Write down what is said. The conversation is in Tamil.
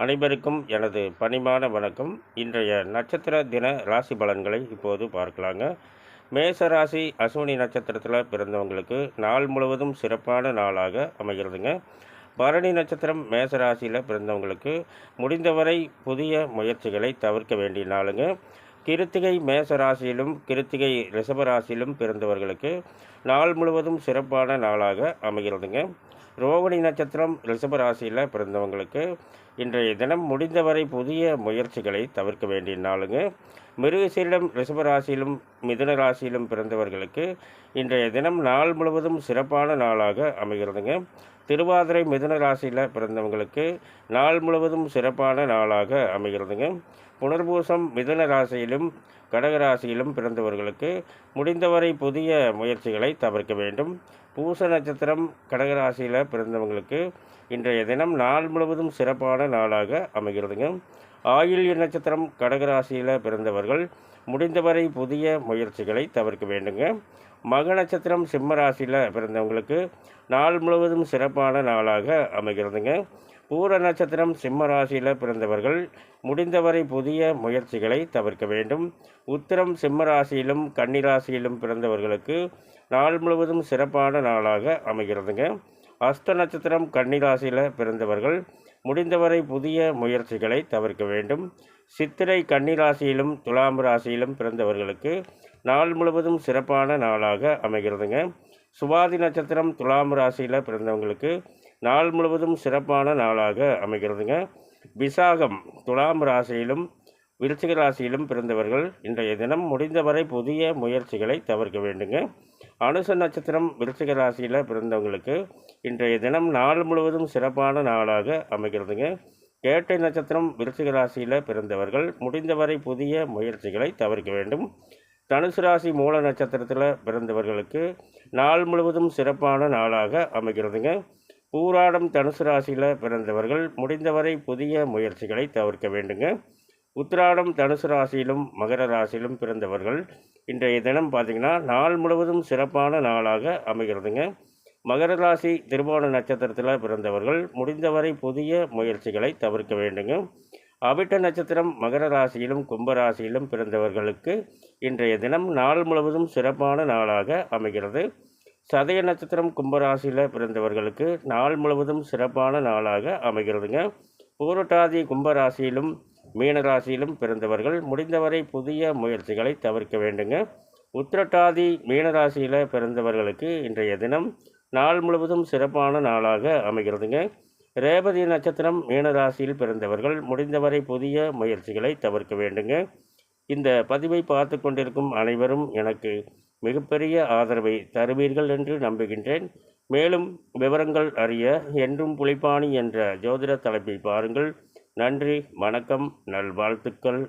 அனைவருக்கும் எனது பணிவான வணக்கம். இன்றைய நட்சத்திர தின ராசி பலன்களை இப்போது பார்க்கலாங்க. மேச ராசி அஸ்வினி நட்சத்திரத்தில் பிறந்தவங்களுக்கு நாள் முழுவதும் சிறப்பான நாளாக அமைகிறதுங்க. பரணி நட்சத்திரம் மேச ராசியில் பிறந்தவங்களுக்கு முடிந்தவரை புதிய முயற்சிகளை தவிர்க்க வேண்டிய நாளுங்க. கிருத்திகை மேச ராசியிலும் கிருத்திகை ரிஷப ராசியிலும் பிறந்தவர்களுக்கு நாள் முழுவதும் சிறப்பான நாளாக அமைகிறதுங்க. ரோகிணி நட்சத்திரம் ரிஷப ராசியில் பிறந்தவங்களுக்கு இன்றைய தினம் முடிந்தவரை புதிய முயற்சிகளை தவிர்க்க வேண்டிய நாளுங்க. மிருகசீரிடம் ரிஷப ராசியிலும் மிதுன ராசியிலும் பிறந்தவர்களுக்கு இன்றைய தினம் நாள் முழுவதும் சிறப்பான நாளாக அமைகிறதுங்க. திருவாதிரை மிதுன ராசியில் பிறந்தவங்களுக்கு நாள் முழுவதும் சிறப்பான நாளாக அமைகிறதுங்க. புனர்பூசம் மிதுன ராசியிலும் கடகராசியிலும் பிறந்தவர்களுக்கு முடிந்தவரை புதிய முயற்சிகளை தவிர்க்க வேண்டும். பூச நட்சத்திரம் கடகராசியில் பிறந்தவங்களுக்கு இன்றைய தினம் நாள் முழுவதும் சிறப்பான நாளாக அமைகிறதுங்க. ஆயில்ய நட்சத்திரம் கடகராசியில் பிறந்தவர்கள் முடிந்தவரை புதிய முயற்சிகளை தவிர்க்க வேண்டுங்க. மக நட்சத்திரம் சிம்ம ராசியில் பிறந்தவங்களுக்கு நாள் முழுவதும் சிறப்பான நாளாக அமைகிறதுங்க. பூர நட்சத்திரம் சிம்ம ராசியில் பிறந்தவர்கள் முடிந்தவரை புதிய முயற்சிகளை தவிர்க்க வேண்டும். உத்திரம் சிம்ம ராசியிலும் கன்னிராசியிலும் பிறந்தவர்களுக்கு நாள் முழுவதும் சிறப்பான நாளாக அமைகிறதுங்க. அஸ்த நட்சத்திரம் கன்னிராசியில் பிறந்தவர்கள் முடிந்தவரை புதிய முயற்சிகளை தவிர்க்க வேண்டும். சித்திரை கன்னிராசியிலும் துலாம் ராசியிலும் பிறந்தவர்களுக்கு நாள் முழுவதும் சிறப்பான நாளாக அமைகிறதுங்க. சுவாதி நட்சத்திரம் துலாம் ராசியில் பிறந்தவங்களுக்கு நாள் முழுவதும் சிறப்பான நாளாக அமைகிறதுங்க. விசாகம் துலாம் ராசியிலும் விருச்சிக ராசியிலும் பிறந்தவர்கள் இன்றைய தினம் முடிந்தவரை புதிய முயற்சிகளை தவிர்க்க வேண்டுங்க. அனுச நட்சத்திரம் விருச்சிக ராசியில் பிறந்தவங்களுக்கு இன்றைய தினம் நாள் முழுவதும் சிறப்பான நாளாக அமைகிறதுங்க. கேட்டை நட்சத்திரம் விருச்சிக ராசியில் பிறந்தவர்கள் முடிந்தவரை புதிய முயற்சிகளை தவிர்க்க வேண்டும். தனுசு ராசி மூல நட்சத்திரத்தில் பிறந்தவர்களுக்கு நாள் முழுவதும் சிறப்பான நாளாக அமைகிறதுங்க. பூராடம் தனுசு ராசியில் பிறந்தவர்கள் முடிந்தவரை புதிய முயற்சிகளை தவிர்க்க வேண்டுங்க. உத்திராடம் தனுசு ராசியிலும் மகர ராசியிலும் பிறந்தவர்கள் இன்றைய தினம் பார்த்திங்கன்னா நாள் முழுவதும் சிறப்பான நாளாக அமைகிறதுங்க. மகர ராசி திருவோண நட்சத்திரத்தில் பிறந்தவர்கள் முடிந்தவரை புதிய முயற்சிகளை தவிர்க்க வேண்டுங்க. அவிட்ட நட்சத்திரம் மகர ராசியிலும் கும்பராசியிலும் பிறந்தவர்களுக்கு இன்றைய தினம் நாள் முழுவதும் சிறப்பான நாளாக அமைகிறது. சதய நட்சத்திரம் கும்பராசியில் பிறந்தவர்களுக்கு நாள் முழுவதும் சிறப்பான நாளாக அமைகிறதுங்க. பூரட்டாதி கும்பராசியிலும் மீனராசியிலும் பிறந்தவர்கள் முடிந்தவரை புதிய முயற்சிகளை தவிர்க்க வேண்டுங்க. உத்திரட்டாதி மீனராசியில் பிறந்தவர்களுக்கு இன்றைய தினம் நாள் முழுவதும் சிறப்பான நாளாக அமைகிறதுங்க. ரேவதி நட்சத்திரம் மீனராசியில் பிறந்தவர்கள் முடிந்தவரை புதிய முயற்சிகளை தவிர்க்க வேண்டுங்க. இந்த பதிவை பார்த்து கொண்டிருக்கும் அனைவரும் எனக்கு மிகப்பெரிய ஆதரவை தருவீர்கள் என்று நம்புகின்றேன். மேலும் விவரங்கள் அறிய என்றும் புலிப்பாணி என்ற ஜோதிட தலைப்பை பாருங்கள். நன்றி, வணக்கம், நல்வாழ்த்துக்கள்.